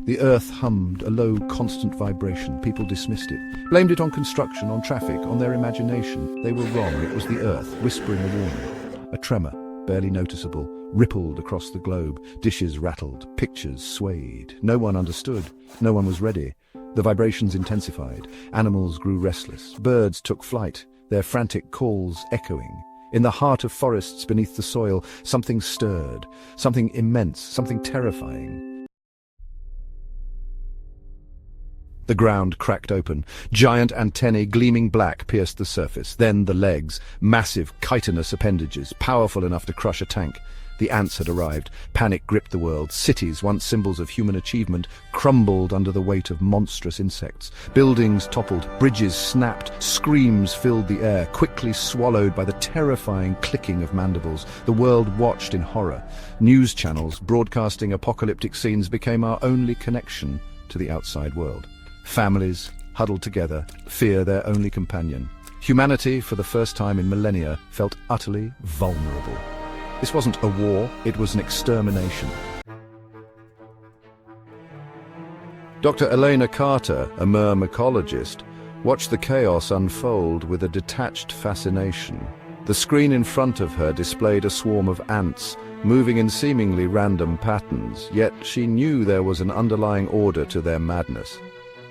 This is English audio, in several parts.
The earth hummed, a low, constant vibration. People dismissed it, blamed it on construction, on traffic, on their imagination. They were wrong. It was the earth, whispering a warning. A tremor, barely noticeable, rippled across the globe. Dishes rattled, pictures swayed. No one understood. No one was ready. The vibrations intensified. Animals grew restless. Birds took flight, their frantic calls echoing. In the heart of forests beneath the soil, something stirred, something immense, something terrifying. The ground cracked open. Giant antennae, gleaming black, pierced the surface. Then the legs, massive, chitinous appendages, powerful enough to crush a tank. The ants had arrived. Panic gripped the world. Cities, once symbols of human achievement, crumbled under the weight of monstrous insects. Buildings toppled, bridges snapped, screams filled the air, quickly swallowed by the terrifying clicking of mandibles. The world watched in horror. News channels broadcasting apocalyptic scenes became our only connection to the outside world. Families, huddled together, fear their only companion. Humanity, for the first time in millennia, felt utterly vulnerable. This wasn't a war, it was an extermination. Dr. Elena Carter, a myrmecologist, watched the chaos unfold with a detached fascination. The screen in front of her displayed a swarm of ants, moving in seemingly random patterns, yet she knew there was an underlying order to their madness.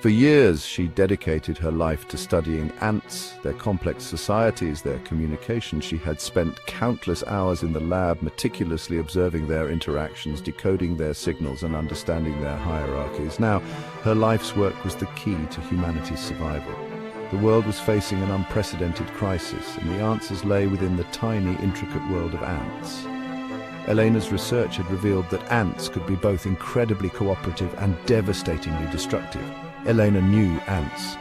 For years, she dedicated her life to studying ants, their complex societies, their communication. She had spent countless hours in the lab meticulously observing their interactions, decoding their signals and understanding their hierarchies. Now, her life's work was the key to humanity's survival. The world was facing an unprecedented crisis, and the answers lay within the tiny, intricate world of ants. Elena's research had revealed that ants could be both incredibly cooperative and devastatingly destructive. Elena knew ants.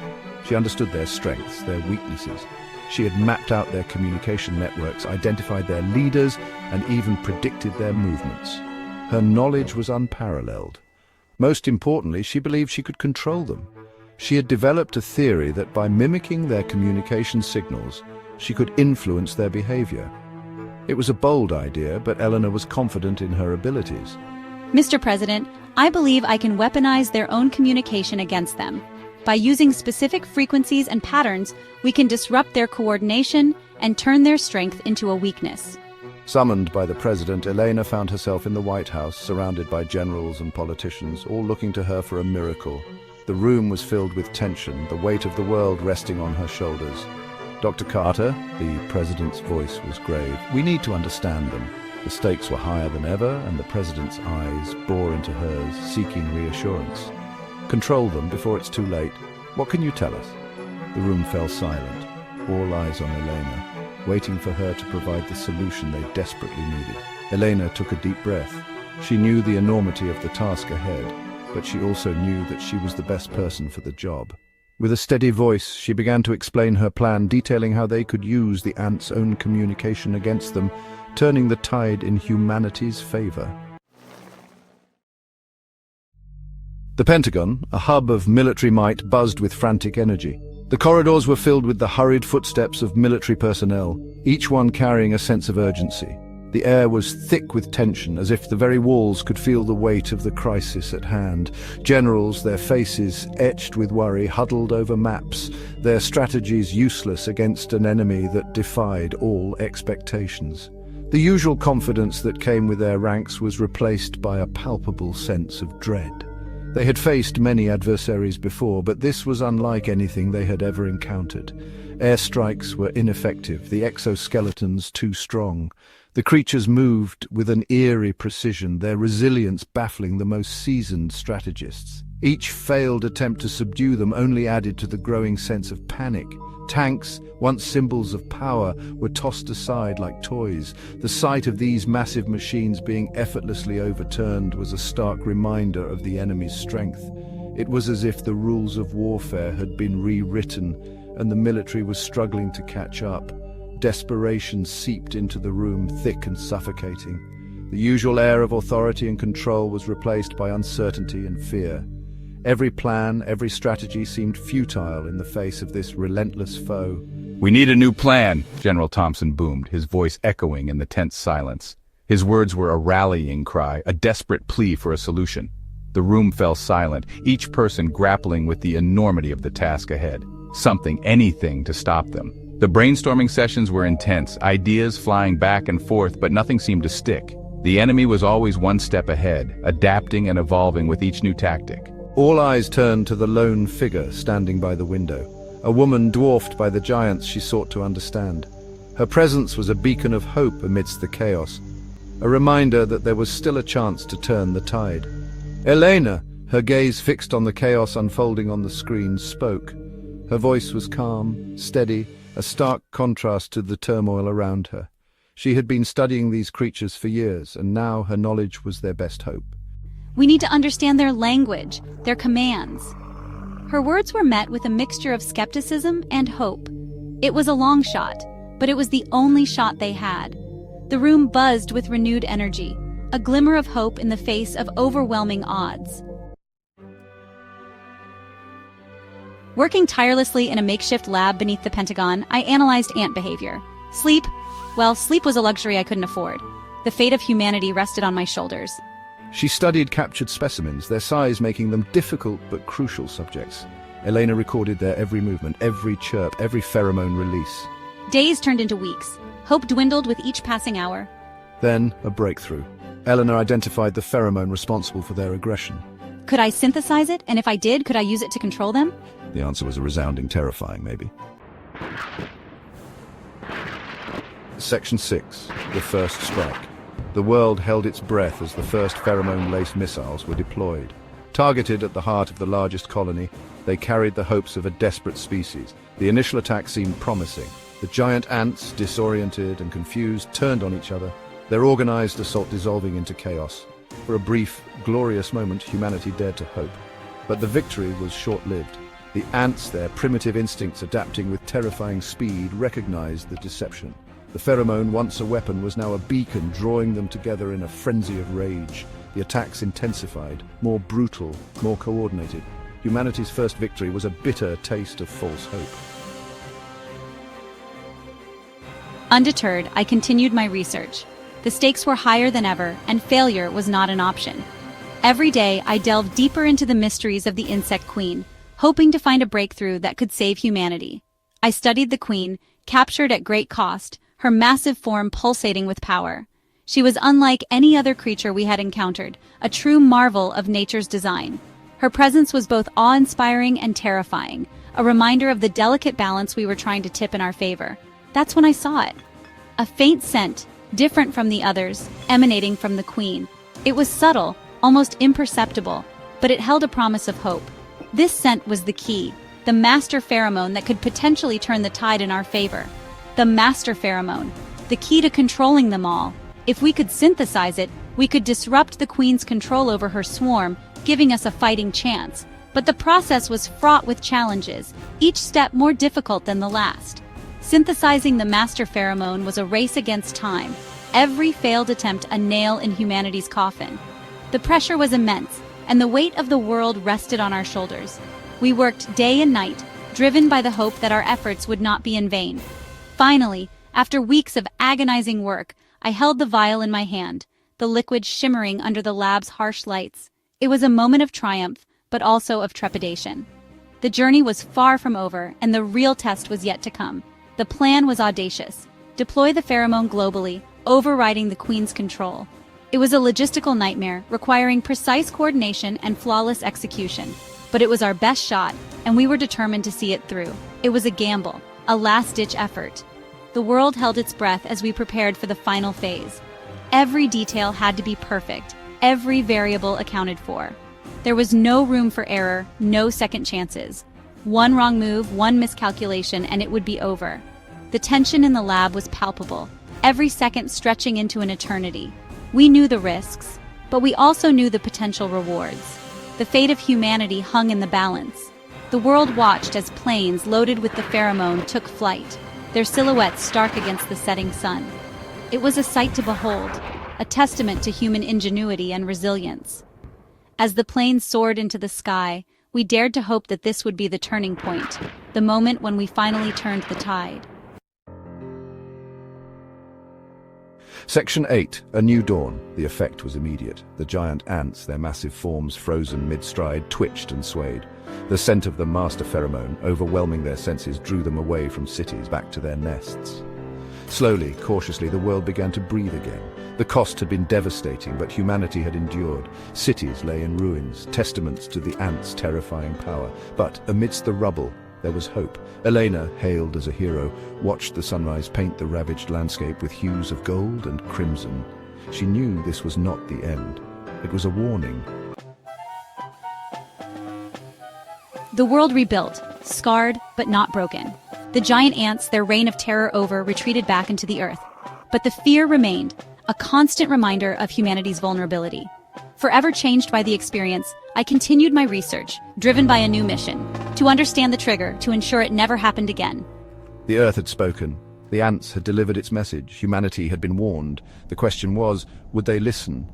She understood their strengths, their weaknesses. She had mapped out their communication networks, identified their leaders, and even predicted their movements. Her knowledge was unparalleled. Most importantly, she believed she could control them. She had developed a theory that by mimicking their communication signals, she could influence their behavior. It was a bold idea, but Eleanor was confident in her abilities. Mr. President, I believe I can weaponize their own communication against them. By using specific frequencies and patterns, we can disrupt their coordination and turn their strength into a weakness. Summoned by the president, Elena found herself in the White House, surrounded by generals and politicians, all looking to her for a miracle. The room was filled with tension, the weight of the world resting on her shoulders. Dr. Carter, the president's voice was grave. We need to understand them. The stakes were higher than ever, and the president's eyes bore into hers, seeking reassurance. Control them before it's too late. What can you tell us? The room fell silent, all eyes on Elena, waiting for her to provide the solution they desperately needed. Elena took a deep breath. She knew the enormity of the task ahead, but she also knew that she was the best person for the job. With a steady voice, she began to explain her plan, detailing how they could use the ants' own communication against them, turning the tide in humanity's favor. The Pentagon, a hub of military might, buzzed with frantic energy. The corridors were filled with the hurried footsteps of military personnel, each one carrying a sense of urgency. The air was thick with tension, as if the very walls could feel the weight of the crisis at hand. Generals, their faces etched with worry, huddled over maps, their strategies useless against an enemy that defied all expectations. The usual confidence that came with their ranks was replaced by a palpable sense of dread. They had faced many adversaries before, but this was unlike anything they had ever encountered. Airstrikes were ineffective, the exoskeletons too strong. The creatures moved with an eerie precision, their resilience baffling the most seasoned strategists. Each failed attempt to subdue them only added to the growing sense of panic. Tanks, once symbols of power, were tossed aside like toys. The sight of these massive machines being effortlessly overturned was a stark reminder of the enemy's strength. It was as if the rules of warfare had been rewritten, and the military was struggling to catch up. Desperation seeped into the room, thick and suffocating. The usual air of authority and control was replaced by uncertainty and fear. Every plan, every strategy seemed futile in the face of this relentless foe. "We need a new plan," General Thompson boomed, his voice echoing in the tense silence. His words were a rallying cry, a desperate plea for a solution. The room fell silent, each person grappling with the enormity of the task ahead. Something, anything to stop them. The brainstorming sessions were intense, ideas flying back and forth, but nothing seemed to stick. The enemy was always one step ahead, adapting and evolving with each new tactic. All eyes turned to the lone figure standing by the window, a woman dwarfed by the giants she sought to understand. Her presence was a beacon of hope amidst the chaos, a reminder that there was still a chance to turn the tide. Elena, her gaze fixed on the chaos unfolding on the screen, spoke. Her voice was calm, steady, a stark contrast to the turmoil around her. She had been studying these creatures for years, and now her knowledge was their best hope. We need to understand their language, their commands. Her words were met with a mixture of skepticism and hope. It was a long shot, but it was the only shot they had. The room buzzed with renewed energy, a glimmer of hope in the face of overwhelming odds. Working tirelessly in a makeshift lab beneath the Pentagon, I analyzed ant behavior. Sleep was a luxury I couldn't afford. The fate of humanity rested on my shoulders. She studied captured specimens, their size making them difficult but crucial subjects. Elena recorded their every movement, every chirp, every pheromone release. Days turned into weeks. Hope dwindled with each passing hour. Then, a breakthrough. Eleanor identified the pheromone responsible for their aggression. Could I synthesize it? And if I did, could I use it to control them? The answer was a resounding terrifying, maybe. Section 6. The First Strike. The world held its breath as the first pheromone-laced missiles were deployed. Targeted at the heart of the largest colony, they carried the hopes of a desperate species. The initial attack seemed promising. The giant ants, disoriented and confused, turned on each other, their organized assault dissolving into chaos. For a brief, glorious moment, humanity dared to hope. But the victory was short-lived. The ants, their primitive instincts adapting with terrifying speed, recognized the deception. The pheromone, once a weapon, was now a beacon, drawing them together in a frenzy of rage. The attacks intensified, more brutal, more coordinated. Humanity's first victory was a bitter taste of false hope. Undeterred, I continued my research. The stakes were higher than ever, and failure was not an option. Every day, I delved deeper into the mysteries of the insect queen, hoping to find a breakthrough that could save humanity. I studied the queen, captured at great cost, her massive form pulsating with power. She was unlike any other creature we had encountered, a true marvel of nature's design. Her presence was both awe-inspiring and terrifying, a reminder of the delicate balance we were trying to tip in our favor. That's when I saw it. A faint scent, different from the others, emanating from the queen. It was subtle, almost imperceptible, but it held a promise of hope. This scent was the key, the master pheromone that could potentially turn the tide in our favor. The master pheromone, the key to controlling them all. If we could synthesize it, we could disrupt the queen's control over her swarm, giving us a fighting chance. But the process was fraught with challenges, each step more difficult than the last. Synthesizing the master pheromone was a race against time, every failed attempt a nail in humanity's coffin. The pressure was immense, and the weight of the world rested on our shoulders. We worked day and night, driven by the hope that our efforts would not be in vain. Finally, after weeks of agonizing work, I held the vial in my hand, the liquid shimmering under the lab's harsh lights. It was a moment of triumph, but also of trepidation. The journey was far from over, and the real test was yet to come. The plan was audacious. Deploy the pheromone globally, overriding the queen's control. It was a logistical nightmare, requiring precise coordination and flawless execution. But it was our best shot, and we were determined to see it through. It was a gamble, a last-ditch effort. The world held its breath as we prepared for the final phase. Every detail had to be perfect, every variable accounted for. There was no room for error, no second chances. One wrong move, one miscalculation, and it would be over. The tension in the lab was palpable, every second stretching into an eternity. We knew the risks, but we also knew the potential rewards. The fate of humanity hung in the balance. The world watched as planes loaded with the pheromone took flight, their silhouettes stark against the setting sun. It was a sight to behold, a testament to human ingenuity and resilience. As the planes soared into the sky, we dared to hope that this would be the turning point, the moment when we finally turned the tide. Section 8, A New Dawn. The effect was immediate. The giant ants, their massive forms frozen mid-stride, twitched and swayed. The scent of the master pheromone, overwhelming their senses, drew them away from cities back to their nests. Slowly, cautiously, the world began to breathe again. The cost had been devastating, but humanity had endured. Cities lay in ruins, testaments to the ants' terrifying power. But amidst the rubble, there was hope. Elena, hailed as a hero, watched the sunrise paint the ravaged landscape with hues of gold and crimson. She knew this was not the end. It was a warning. The world rebuilt, scarred but not broken. The giant ants, their reign of terror over, retreated back into the earth. But the fear remained, a constant reminder of humanity's vulnerability. Forever changed by the experience, I continued my research, driven by a new mission, to understand the trigger, to ensure it never happened again. The earth had spoken. The ants had delivered its message. Humanity had been warned. The question was, would they listen?